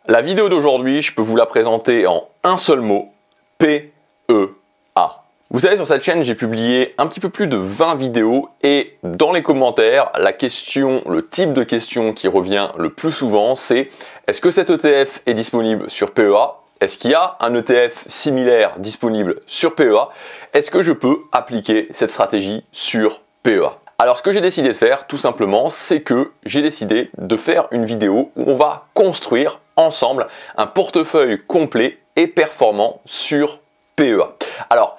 La vidéo d'aujourd'hui, je peux vous la présenter en un seul mot, PEA. Vous savez, sur cette chaîne, j'ai publié un petit peu plus de 20 vidéos et dans les commentaires, le type de question qui revient le plus souvent, c'est est-ce que cet ETF est disponible sur PEA? Est-ce qu'il y a un ETF similaire disponible sur PEA? Est-ce que je peux appliquer cette stratégie sur PEA? Alors ce que j'ai décidé de faire, tout simplement, c'est que j'ai décidé de faire une vidéo où on va construire ensemble un portefeuille complet et performant sur PEA. Alors,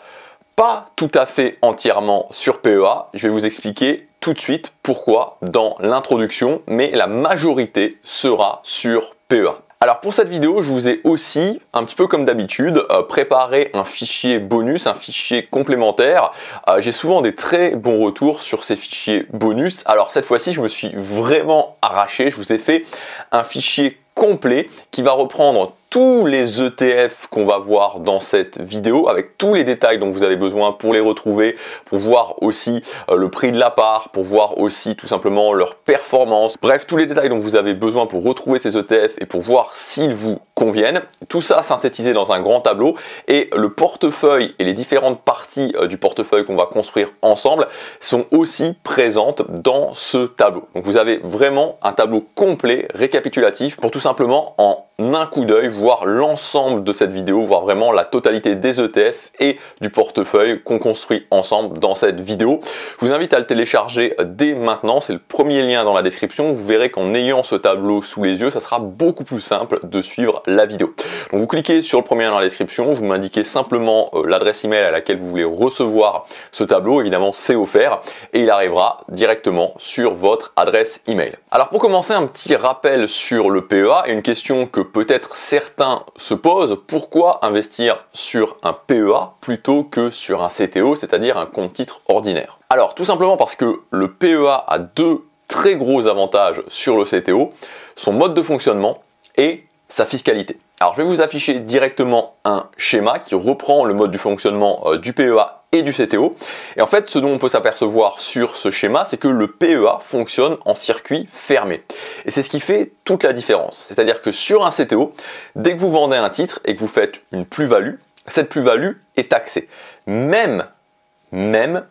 pas tout à fait entièrement sur PEA, je vais vous expliquer tout de suite pourquoi dans l'introduction, mais la majorité sera sur PEA. Alors pour cette vidéo, je vous ai aussi, un petit peu comme d'habitude, préparé un fichier bonus, un fichier complémentaire. J'ai souvent des très bons retours sur ces fichiers bonus. Alors cette fois-ci, je me suis vraiment arraché, je vous ai fait un fichier complet qui va reprendre tous les ETF qu'on va voir dans cette vidéo avec tous les détails dont vous avez besoin pour les retrouver, pour voir aussi le prix de la part, pour voir aussi tout simplement leur performance. Bref, tous les détails dont vous avez besoin pour retrouver ces ETF et pour voir s'ils vous conviennent. Tout ça synthétisé dans un grand tableau et le portefeuille et les différentes parties du portefeuille qu'on va construire ensemble sont aussi présentes dans ce tableau. Donc vous avez vraiment un tableau complet, récapitulatif pour tout simplement en un coup d'œil voir l'ensemble de cette vidéo, voir vraiment la totalité des ETF et du portefeuille qu'on construit ensemble dans cette vidéo. Je vous invite à le télécharger dès maintenant, c'est le premier lien dans la description. Vous verrez qu'en ayant ce tableau sous les yeux, ça sera beaucoup plus simple de suivre la vidéo. Donc vous cliquez sur le premier lien dans la description, vous m'indiquez simplement l'adresse email à laquelle vous voulez recevoir ce tableau, évidemment c'est offert et il arrivera directement sur votre adresse email. Alors pour commencer, un petit rappel sur le PEA et une question que peut-être certains se posent, pourquoi investir sur un PEA plutôt que sur un CTO, c'est-à-dire un compte titre ordinaire? Alors tout simplement parce que le PEA a deux très gros avantages sur le CTO, son mode de fonctionnement et sa fiscalité. Alors je vais vous afficher directement un schéma qui reprend le mode du fonctionnement du PEA et du CTO. Et en fait, ce dont on peut s'apercevoir sur ce schéma, c'est que le PEA fonctionne en circuit fermé. Et c'est ce qui fait toute la différence. C'est-à-dire que sur un CTO, dès que vous vendez un titre et que vous faites une plus-value, cette plus-value est taxée. Même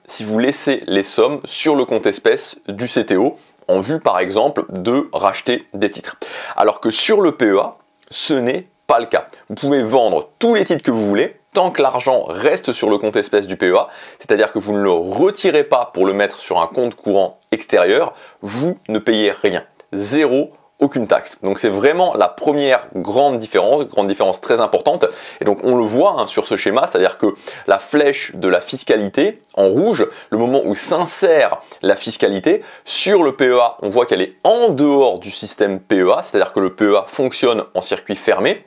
si vous laissez les sommes sur le compte espèce du CTO, en vue par exemple de racheter des titres. Alors que sur le PEA, ce n'est pas le cas. Vous pouvez vendre tous les titres que vous voulez, tant que l'argent reste sur le compte espèce du PEA, c'est-à-dire que vous ne le retirez pas pour le mettre sur un compte courant extérieur, vous ne payez rien. Zéro, aucune taxe. Donc c'est vraiment la première grande différence très importante. Et donc on le voit sur ce schéma, c'est-à-dire que la flèche de la fiscalité en rouge, le moment où s'insère la fiscalité, sur le PEA, on voit qu'elle est en dehors du système PEA, c'est-à-dire que le PEA fonctionne en circuit fermé.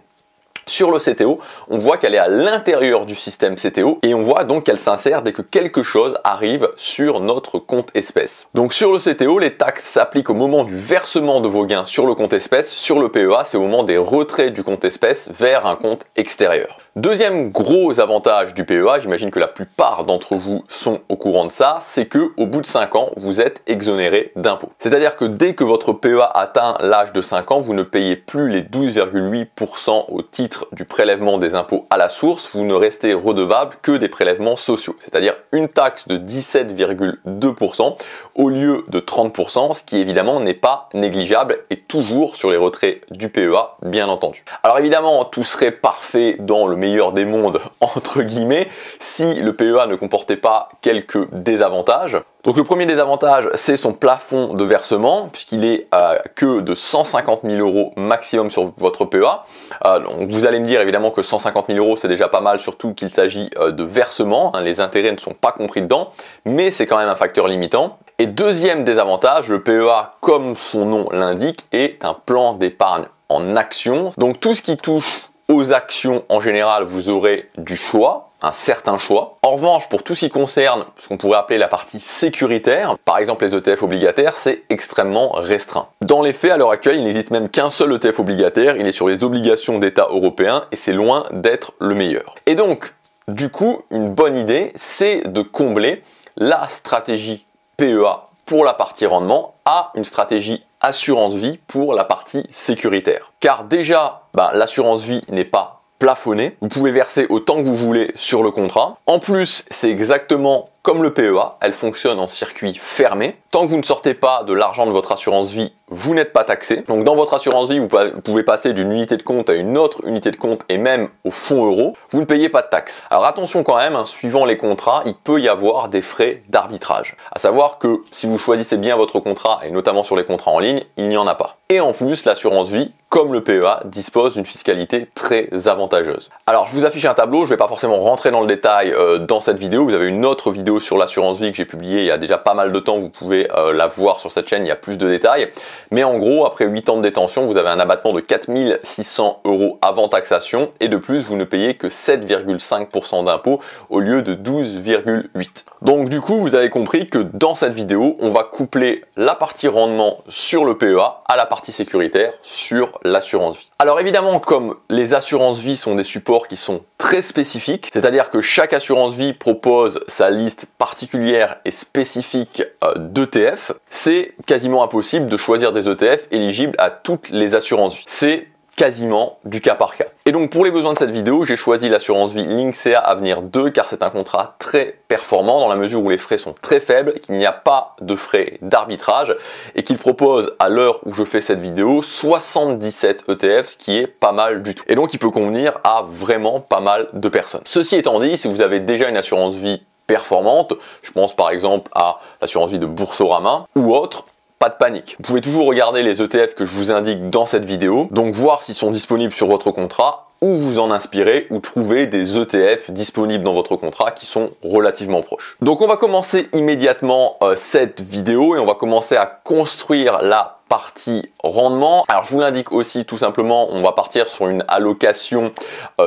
Sur le CTO, on voit qu'elle est à l'intérieur du système CTO et on voit donc qu'elle s'insère dès que quelque chose arrive sur notre compte espèce. Donc sur le CTO, les taxes s'appliquent au moment du versement de vos gains sur le compte espèce. Sur le PEA, c'est au moment des retraits du compte espèce vers un compte extérieur. Deuxième gros avantage du PEA, j'imagine que la plupart d'entre vous sont au courant de ça, c'est que au bout de 5 ans, vous êtes exonéré d'impôts. C'est-à-dire que dès que votre PEA atteint l'âge de 5 ans, vous ne payez plus les 12,8% au titre du prélèvement des impôts à la source, vous ne restez redevable que des prélèvements sociaux, c'est-à-dire une taxe de 17,2% au lieu de 30%, ce qui évidemment n'est pas négligeable et toujours sur les retraits du PEA, bien entendu. Alors évidemment, tout serait parfait dans le meilleur des mondes, entre guillemets, si le PEA ne comportait pas quelques désavantages. Donc le premier désavantage, c'est son plafond de versement, puisqu'il est que de 150 000 € maximum sur votre PEA. Donc vous allez me dire évidemment que 150 000 € c'est déjà pas mal, surtout qu'il s'agit de versement, les intérêts ne sont pas compris dedans, mais c'est quand même un facteur limitant. Et deuxième désavantage, le PEA, comme son nom l'indique, est un plan d'épargne en actions. Donc tout ce qui touche aux actions en général, vous aurez du choix, un certain choix. En revanche, pour tout ce qui concerne ce qu'on pourrait appeler la partie sécuritaire, par exemple les ETF obligataires, c'est extrêmement restreint. Dans les faits, à l'heure actuelle, il n'existe même qu'un seul ETF obligataire, il est sur les obligations d'État européens et c'est loin d'être le meilleur. Et donc, du coup, une bonne idée, c'est de combler la stratégie PEA pour la partie rendement à une stratégie assurance vie pour la partie sécuritaire. Car déjà, l'assurance vie n'est pas plafonnée, vous pouvez verser autant que vous voulez sur le contrat. En plus, c'est exactement comme le PEA, elle fonctionne en circuit fermé. Tant que vous ne sortez pas de l'argent de votre assurance vie, vous n'êtes pas taxé. Donc dans votre assurance vie, vous pouvez passer d'une unité de compte à une autre unité de compte et même au fonds euro, vous ne payez pas de taxes. Alors attention quand même, suivant les contrats, il peut y avoir des frais d'arbitrage. À savoir que si vous choisissez bien votre contrat, et notamment sur les contrats en ligne, il n'y en a pas. Et en plus, l'assurance vie, comme le PEA, dispose d'une fiscalité très avantageuse. Alors je vous affiche un tableau, je ne vais pas forcément rentrer dans le détail dans cette vidéo, vous avez une autre vidéo sur l'assurance vie que j'ai publiée il y a déjà pas mal de temps, vous pouvez la voir sur cette chaîne, il y a plus de détails. Mais en gros, après 8 ans de détention, vous avez un abattement de 4 600 € avant taxation et de plus, vous ne payez que 7,5% d'impôt au lieu de 12,8%. Donc du coup, vous avez compris que dans cette vidéo, on va coupler la partie rendement sur le PEA à la partie sécuritaire sur l'assurance vie. Alors évidemment, comme les assurances vie sont des supports qui sont très spécifiques, c'est-à-dire que chaque assurance vie propose sa liste particulière et spécifique d'ETF, c'est quasiment impossible de choisir des ETF éligibles à toutes les assurances vie. C'est quasiment du cas par cas. Et donc pour les besoins de cette vidéo, j'ai choisi l'assurance vie Linksea Avenir 2 car c'est un contrat très performant dans la mesure où les frais sont très faibles, qu'il n'y a pas de frais d'arbitrage et qu'il propose à l'heure où je fais cette vidéo 77 ETF, ce qui est pas mal du tout. Et donc il peut convenir à vraiment pas mal de personnes. Ceci étant dit, si vous avez déjà une assurance vie performante, je pense par exemple à l'assurance vie de Boursorama ou autre, pas de panique. Vous pouvez toujours regarder les ETF que je vous indique dans cette vidéo, donc voir s'ils sont disponibles sur votre contrat ou vous en inspirer ou trouver des ETF disponibles dans votre contrat qui sont relativement proches. Donc on va commencer immédiatement cette vidéo et on va commencer à construire la partie rendement. Alors je vous l'indique aussi tout simplement, on va partir sur une allocation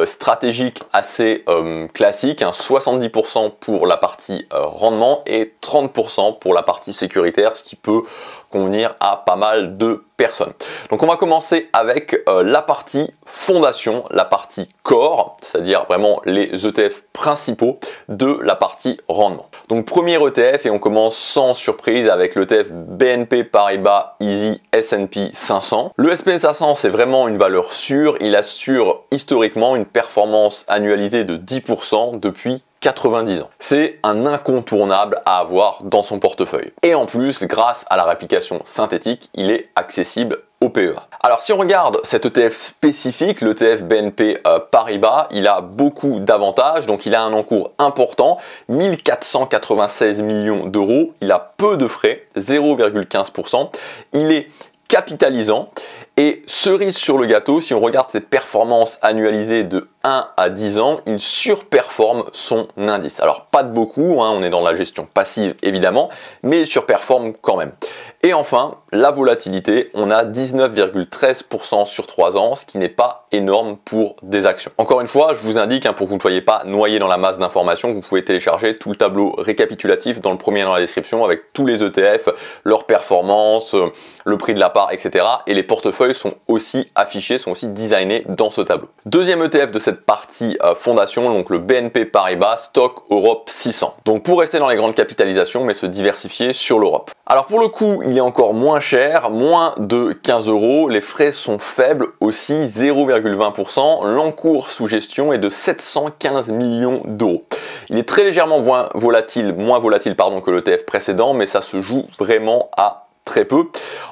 stratégique assez classique, 70% pour la partie rendement et 30% pour la partie sécuritaire, ce qui peut convenir à pas mal de personnes. Donc on va commencer avec la partie fondation, la partie core, c'est-à-dire vraiment les ETF principaux de la partie rendement. Donc premier ETF et on commence sans surprise avec l'ETF BNP Paribas Easy S&P 500. Le S&P 500 c'est vraiment une valeur sûre, il assure historiquement une performance annualisée de 10% depuis 90 ans. C'est un incontournable à avoir dans son portefeuille. Et en plus, grâce à la réplication synthétique, il est accessible au PEA. Alors si on regarde cet ETF spécifique, l'ETF BNP Paribas, il a beaucoup d'avantages, donc il a un encours important, 1496 millions d'euros, il a peu de frais, 0,15%, il est capitalisant et cerise sur le gâteau, si on regarde ses performances annualisées de 1 à 10 ans, il surperforme son indice. Alors pas de beaucoup, on est dans la gestion passive évidemment, mais il surperforme quand même. Et enfin, la volatilité, on a 19,13% sur 3 ans, ce qui n'est pas énorme pour des actions. Encore une fois, je vous indique, pour que vous ne soyez pas noyé dans la masse d'informations, vous pouvez télécharger tout le tableau récapitulatif dans le premier dans la description avec tous les ETF, leurs performances, le prix de la part, etc. Et les portefeuilles sont aussi affichés, sont aussi designés dans ce tableau. Deuxième ETF de cette partie fondation, donc le BNP Paribas Stock Europe 600. Donc pour rester dans les grandes capitalisations, mais se diversifier sur l'Europe. Alors pour le coup, il est encore moins cher, moins de 15 €. Les frais sont faibles aussi, 0,20%. L'encours sous gestion est de 715 millions d'euros. Il est très légèrement moins volatile que l'ETF précédent, mais ça se joue vraiment à très peu.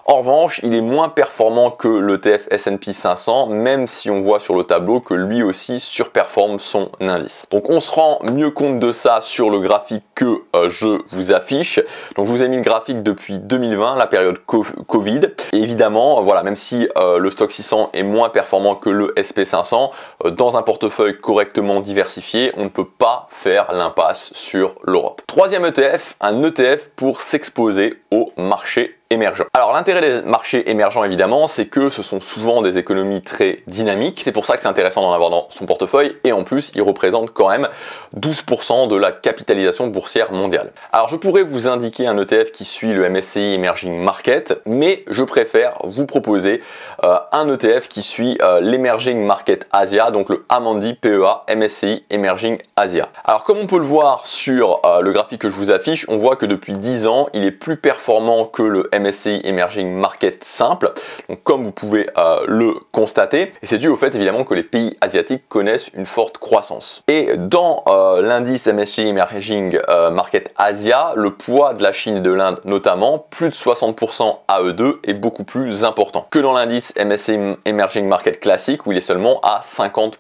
En revanche, il est moins performant que l'ETF S&P 500, même si on voit sur le tableau que lui aussi surperforme son indice. Donc on se rend mieux compte de ça sur le graphique que je vous affiche. Donc je vous ai mis le graphique depuis 2020, la période Covid. Et évidemment, voilà, même si le stock 600 est moins performant que le SP 500, dans un portefeuille correctement diversifié, on ne peut pas faire l'impasse sur l'Europe. Troisième ETF, un ETF pour s'exposer au marché émergents. Alors l'intérêt des marchés émergents évidemment, c'est que ce sont souvent des économies très dynamiques. C'est pour ça que c'est intéressant d'en avoir dans son portefeuille et en plus il représente quand même 12% de la capitalisation boursière mondiale. Alors je pourrais vous indiquer un ETF qui suit le MSCI Emerging Market, mais je préfère vous proposer un ETF qui suit l'Emerging Market Asia, donc le Amundi PEA MSCI Emerging Asia. Alors comme on peut le voir sur le graphique que je vous affiche, on voit que depuis 10 ans, il est plus performant que le MSCI Emerging Market simple, donc comme vous pouvez le constater, et c'est dû au fait évidemment que les pays asiatiques connaissent une forte croissance. Et dans l'indice MSCI Emerging Market Asia, le poids de la Chine et de l'Inde notamment, plus de 60% AE2, est beaucoup plus important que dans l'indice MSCI Emerging Market classique où il est seulement à 50%.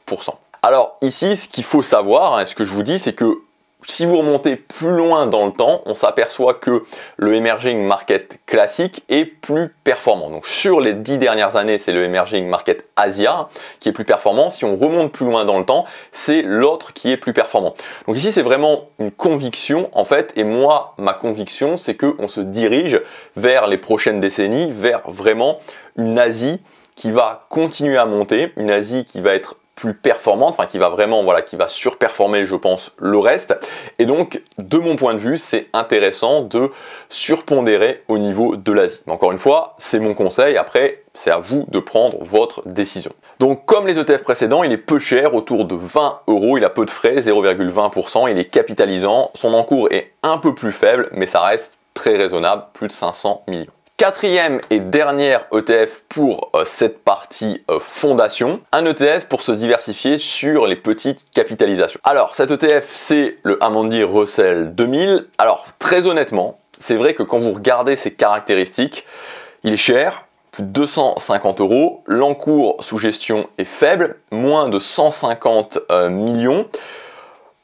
Alors ici, ce qu'il faut savoir, et ce que je vous dis, c'est que si vous remontez plus loin dans le temps, on s'aperçoit que le Emerging Market classique est plus performant. Donc sur les 10 dernières années, c'est le Emerging Market Asia qui est plus performant. Si on remonte plus loin dans le temps, c'est l'autre qui est plus performant. Donc ici, c'est vraiment une conviction en fait. Et moi, ma conviction, c'est qu'on se dirige vers les prochaines décennies, vers vraiment une Asie qui va continuer à monter, une Asie qui va être plus performante, enfin qui va vraiment, voilà, qui va surperformer, je pense, le reste. Et donc, de mon point de vue, c'est intéressant de surpondérer au niveau de l'Asie. Mais encore une fois, c'est mon conseil. Après, c'est à vous de prendre votre décision. Donc, comme les ETF précédents, il est peu cher, autour de 20 €. Il a peu de frais, 0,20%. Il est capitalisant. Son encours est un peu plus faible, mais ça reste très raisonnable, plus de 500 millions. Quatrième et dernière ETF pour cette partie fondation, un ETF pour se diversifier sur les petites capitalisations. Alors cet ETF, c'est le Amundi Russell 2000. Alors très honnêtement, c'est vrai que quand vous regardez ses caractéristiques, il est cher, plus de 250 €. L'encours sous gestion est faible, moins de 150 millions.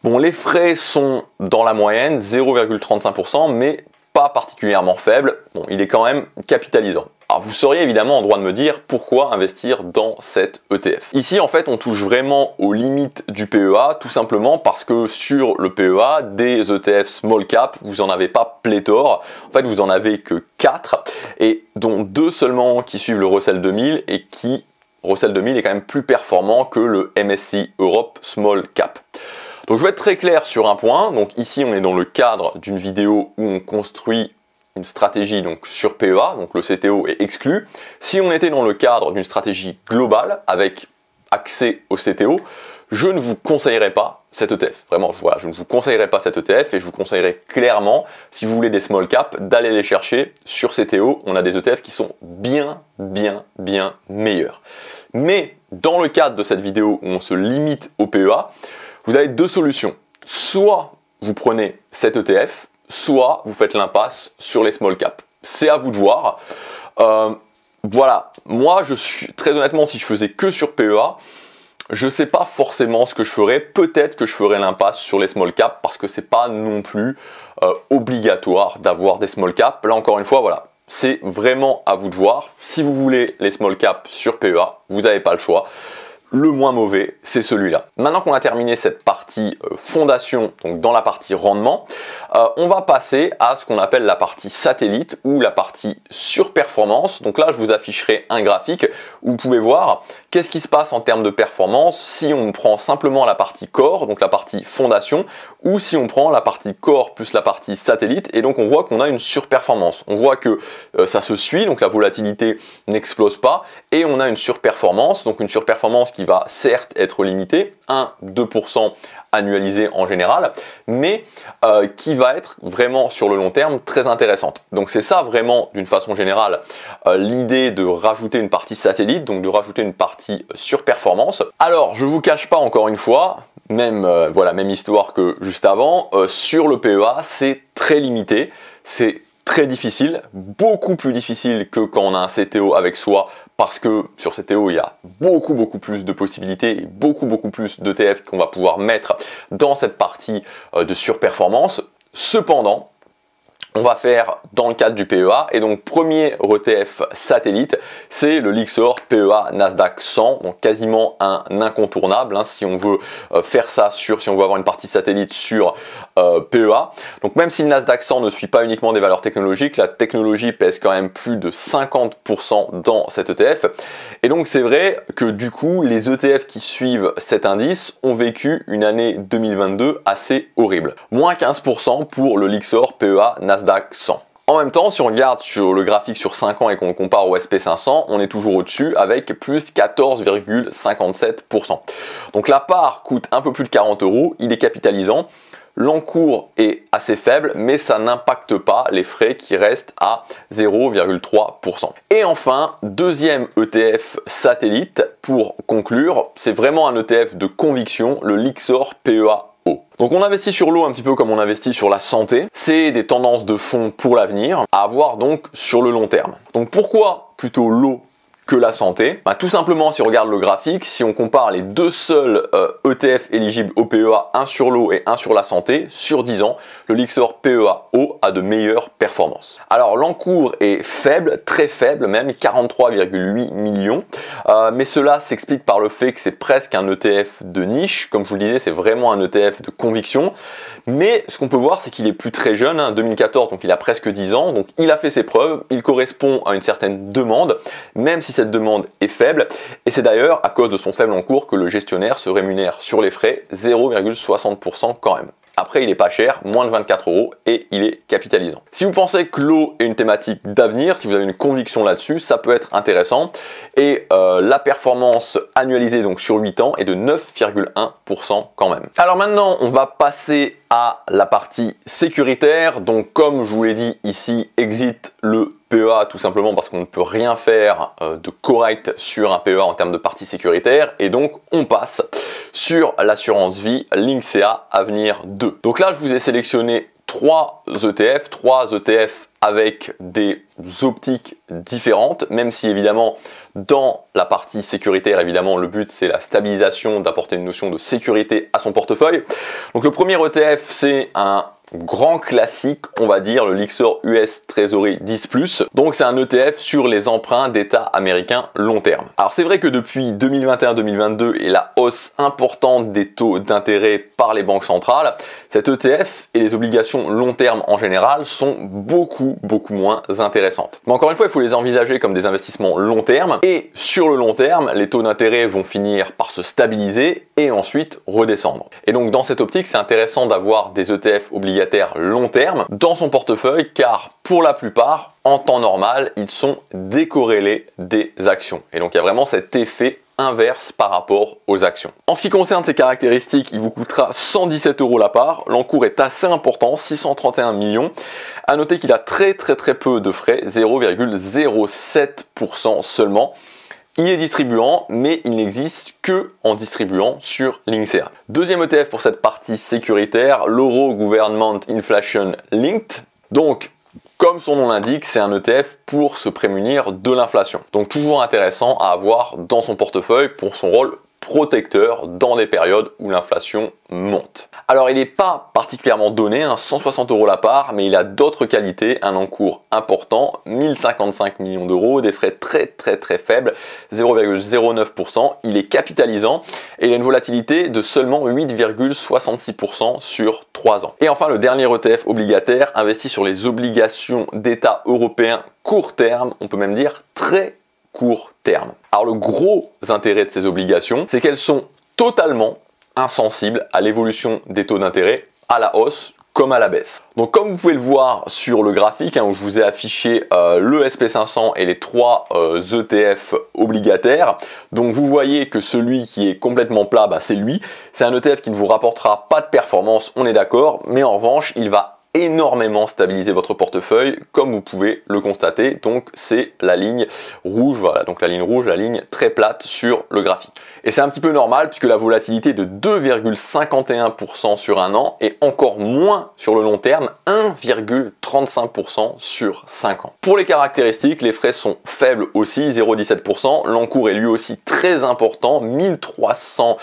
Bon, les frais sont dans la moyenne, 0,35%, mais pas particulièrement faible. Bon, il est quand même capitalisant. Alors vous seriez évidemment en droit de me dire pourquoi investir dans cet ETF. Ici en fait on touche vraiment aux limites du PEA, tout simplement parce que sur le PEA, des ETF small cap, vous en avez pas pléthore. En fait vous en avez que 4 et dont 2 seulement qui suivent le Russell 2000 et Russell 2000 est quand même plus performant que le MSCI Europe Small Cap. Donc je vais être très clair sur un point. Donc ici on est dans le cadre d'une vidéo où on construit une stratégie donc sur PEA, donc le CTO est exclu. Si on était dans le cadre d'une stratégie globale avec accès au CTO, je ne vous conseillerais pas cet ETF. Vraiment, voilà, je ne vous conseillerais pas cet ETF et je vous conseillerais clairement, si vous voulez des small caps, d'aller les chercher sur CTO. On a des ETF qui sont bien meilleurs. Mais dans le cadre de cette vidéo où on se limite au PEA, vous avez deux solutions. Soit vous prenez cet ETF, soit vous faites l'impasse sur les small caps. C'est à vous de voir. Voilà, moi je suis très honnêtement, si je faisais que sur PEA, je ne sais pas forcément ce que je ferais. Peut-être que je ferais l'impasse sur les small caps parce que c'est pas non plus obligatoire d'avoir des small caps. Là encore une fois, voilà, c'est vraiment à vous de voir. Si vous voulez les small caps sur PEA, vous n'avez pas le choix. Le moins mauvais, c'est celui-là. Maintenant qu'on a terminé cette partie fondation, donc dans la partie rendement, on va passer à ce qu'on appelle la partie satellite ou la partie surperformance. Donc là, je vous afficherai un graphique où vous pouvez voir qu'est-ce qui se passe en termes de performance si on prend simplement la partie core, donc la partie fondation, ou si on prend la partie core plus la partie satellite. Et donc on voit qu'on a une surperformance. On voit que ça se suit, donc la volatilité n'explose pas, et on a une surperformance, donc une surperformance qui va certes être limitée, 1-2% annualisé en général, mais qui va être vraiment sur le long terme très intéressante. Donc c'est ça vraiment d'une façon générale l'idée de rajouter une partie satellite, donc de rajouter une partie surperformance. Alors je vous cache pas encore une fois, même voilà, même histoire que juste avant, sur le PEA c'est très limité, c'est très difficile, beaucoup plus difficile que quand on a un CTO avec soi, parce que sur CTO, il y a beaucoup plus de possibilités et beaucoup plus d'ETF qu'on va pouvoir mettre dans cette partie de surperformance. Cependant, on va faire dans le cadre du PEA, et donc premier ETF satellite, c'est le Lyxor PEA Nasdaq 100, donc quasiment un incontournable hein, si on veut faire ça si on veut avoir une partie satellite sur PEA. Donc même si le Nasdaq 100 ne suit pas uniquement des valeurs technologiques, la technologie pèse quand même plus de 50% dans cet ETF. Et donc c'est vrai que du coup, les ETF qui suivent cet indice ont vécu une année 2022 assez horrible. Moins 15% pour le Lyxor PEA Nasdaq 100. En même temps, si on regarde sur le graphique sur 5 ans et qu'on compare au SP500, on est toujours au-dessus avec plus 14,57%. Donc la part coûte un peu plus de 40 €, il est capitalisant. l'encours est assez faible, mais ça n'impacte pas les frais qui restent à 0,3%. Et enfin, deuxième ETF satellite pour conclure, c'est vraiment un ETF de conviction, le Lyxor PEA. Donc on investit sur l'eau un petit peu comme on investit sur la santé. C'est des tendances de fond pour l'avenir à avoir donc sur le long terme. Donc pourquoi plutôt l'eau que la santé? Tout simplement, si on regarde le graphique, si on compare les deux seuls ETF éligibles au PEA, un sur l'eau et un sur la santé, sur 10 ans, le Lyxor PEA Eau a de meilleures performances. Alors l'encours est faible, très faible même, 43,8 millions, mais cela s'explique par le fait que c'est presque un ETF de niche. Comme je vous le disais, c'est vraiment un ETF de conviction. Mais ce qu'on peut voir, c'est qu'il est plus très jeune, 2014, donc il a presque 10 ans, donc il a fait ses preuves, il correspond à une certaine demande, même si cette demande est faible, et c'est d'ailleurs à cause de son faible encours que le gestionnaire se rémunère sur les frais 0,60% quand même. Après, il est pas cher, moins de 24 € et il est capitalisant. Si vous pensez que l'eau est une thématique d'avenir, si vous avez une conviction là-dessus, ça peut être intéressant. Et la performance annualisée donc sur 8 ans est de 9,1% quand même. Alors maintenant, on va passer à la partie sécuritaire. Donc comme je vous l'ai dit ici, exit le PEA tout simplement parce qu'on ne peut rien faire de correct sur un PEA en termes de partie sécuritaire. Et donc on passe sur l'assurance vie Lynxea Avenir 2. Donc là, je vous ai sélectionné 3 ETF avec des optiques différentes, même si évidemment dans la partie sécuritaire, évidemment le but c'est la stabilisation, d'apporter une notion de sécurité à son portefeuille. Donc le premier ETF, c'est un grand classique, on va dire, le Lyxor US Treasury 10+. Donc c'est un ETF sur les emprunts d'État américains long terme. Alors c'est vrai que depuis 2021-2022 et la hausse importante des taux d'intérêt par les banques centrales, cet ETF et les obligations long terme en général sont beaucoup moins intéressantes. Mais encore une fois, il faut les envisager comme des investissements long terme, et sur le long terme, les taux d'intérêt vont finir par se stabiliser et ensuite redescendre. Et donc dans cette optique, c'est intéressant d'avoir des ETF obligataires long terme dans son portefeuille, car pour la plupart, en temps normal, ils sont décorrélés des actions. Et donc il y a vraiment cet effet inverse par rapport aux actions. En ce qui concerne ces caractéristiques, il vous coûtera 117 € la part. L'encours est assez important, 631 millions. À noter qu'il a très peu de frais, 0,07% seulement. Il est distribuant, mais il n'existe que en distribuant sur Lynxea. Deuxième ETF pour cette partie sécuritaire, l'Euro Government Inflation Linked. Donc, comme son nom l'indique, c'est un ETF pour se prémunir de l'inflation. Donc toujours intéressant à avoir dans son portefeuille pour son rôle protecteur dans des périodes où l'inflation monte. Alors il n'est pas particulièrement donné, 160 € la part, mais il a d'autres qualités, un encours important, 1055 millions d'euros, des frais très faibles, 0,09%, il est capitalisant et il a une volatilité de seulement 8,66% sur 3 ans. Et enfin le dernier ETF obligataire investi sur les obligations d'État européens court terme, on peut même dire très court terme. Alors le gros intérêt de ces obligations, c'est qu'elles sont totalement insensibles à l'évolution des taux d'intérêt, à la hausse comme à la baisse. Donc comme vous pouvez le voir sur le graphique, où je vous ai affiché le SP500 et les 3 ETF obligataires, donc vous voyez que celui qui est complètement plat, c'est lui. C'est un ETF qui ne vous rapportera pas de performance, on est d'accord, mais en revanche, il va énormément stabiliser votre portefeuille, comme vous pouvez le constater. Donc c'est la ligne rouge, voilà, donc la ligne rouge, la ligne très plate sur le graphique. Et c'est un petit peu normal puisque la volatilité est de 2,51% sur un an et encore moins sur le long terme, 1,35% sur 5 ans. Pour les caractéristiques, les frais sont faibles aussi, 0,17%. L'encours est lui aussi très important, 1300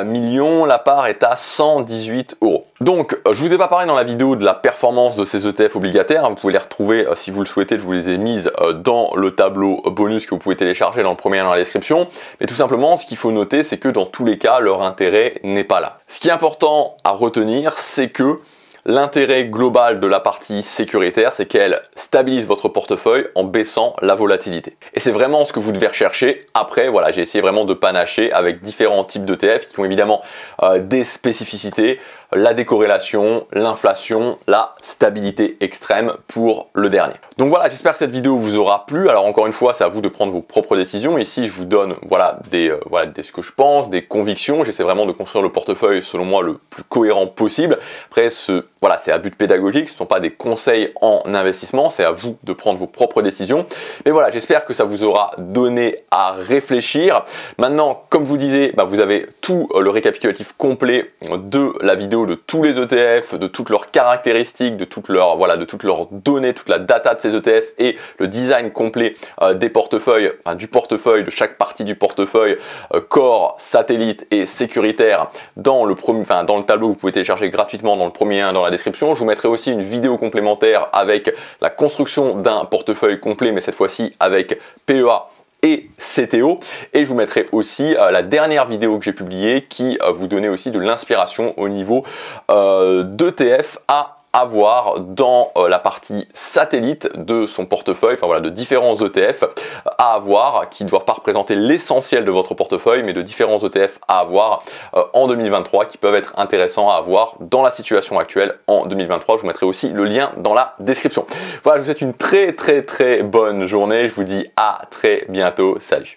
millions. La part est à 118 €. Donc, je vous ai pas parlé dans la vidéo de la performance de ces ETF obligataires. Vous pouvez les retrouver si vous le souhaitez. Je vous les ai mises dans le tableau bonus que vous pouvez télécharger dans le premier lien dans la description. Mais tout simplement, ce qu'il faut noter, c'est que dans tous les cas, leur intérêt n'est pas là. Ce qui est important à retenir, c'est que l'intérêt global de la partie sécuritaire, c'est qu'elle stabilise votre portefeuille en baissant la volatilité. Et c'est vraiment ce que vous devez rechercher. Après, voilà, j'ai essayé vraiment de panacher avec différents types d'ETF qui ont évidemment des spécificités. la décorrélation, l'inflation, la stabilité extrême pour le dernier. Donc voilà, j'espère que cette vidéo vous aura plu. Alors encore une fois, c'est à vous de prendre vos propres décisions. Ici, je vous donne ce que je pense, des convictions. J'essaie vraiment de construire le portefeuille selon moi le plus cohérent possible. Après, c'est à but pédagogique, ce ne sont pas des conseils en investissement, c'est à vous de prendre vos propres décisions. Mais voilà, j'espère que ça vous aura donné à réfléchir. Maintenant, comme je vous disais, vous avez tout le récapitulatif complet de la vidéo de tous les ETF, de toutes leurs caractéristiques, de toutes leurs données, toute la data de ces ETF et le design complet des portefeuilles, du portefeuille, de chaque partie du portefeuille, core, satellite et sécuritaire dans le tableau que vous pouvez télécharger gratuitement dans le premier lien dans la description. Je vous mettrai aussi une vidéo complémentaire avec la construction d'un portefeuille complet, mais cette fois-ci avec PEA et CTO, et je vous mettrai aussi la dernière vidéo que j'ai publiée qui vous donnait aussi de l'inspiration au niveau d'ETF à avoir dans la partie satellite de son portefeuille, de différents ETF à avoir, qui ne doivent pas représenter l'essentiel de votre portefeuille, mais de différents ETF à avoir en 2023, qui peuvent être intéressants à avoir dans la situation actuelle en 2023. Je vous mettrai aussi le lien dans la description. Voilà, je vous souhaite une très bonne journée, je vous dis à très bientôt, salut.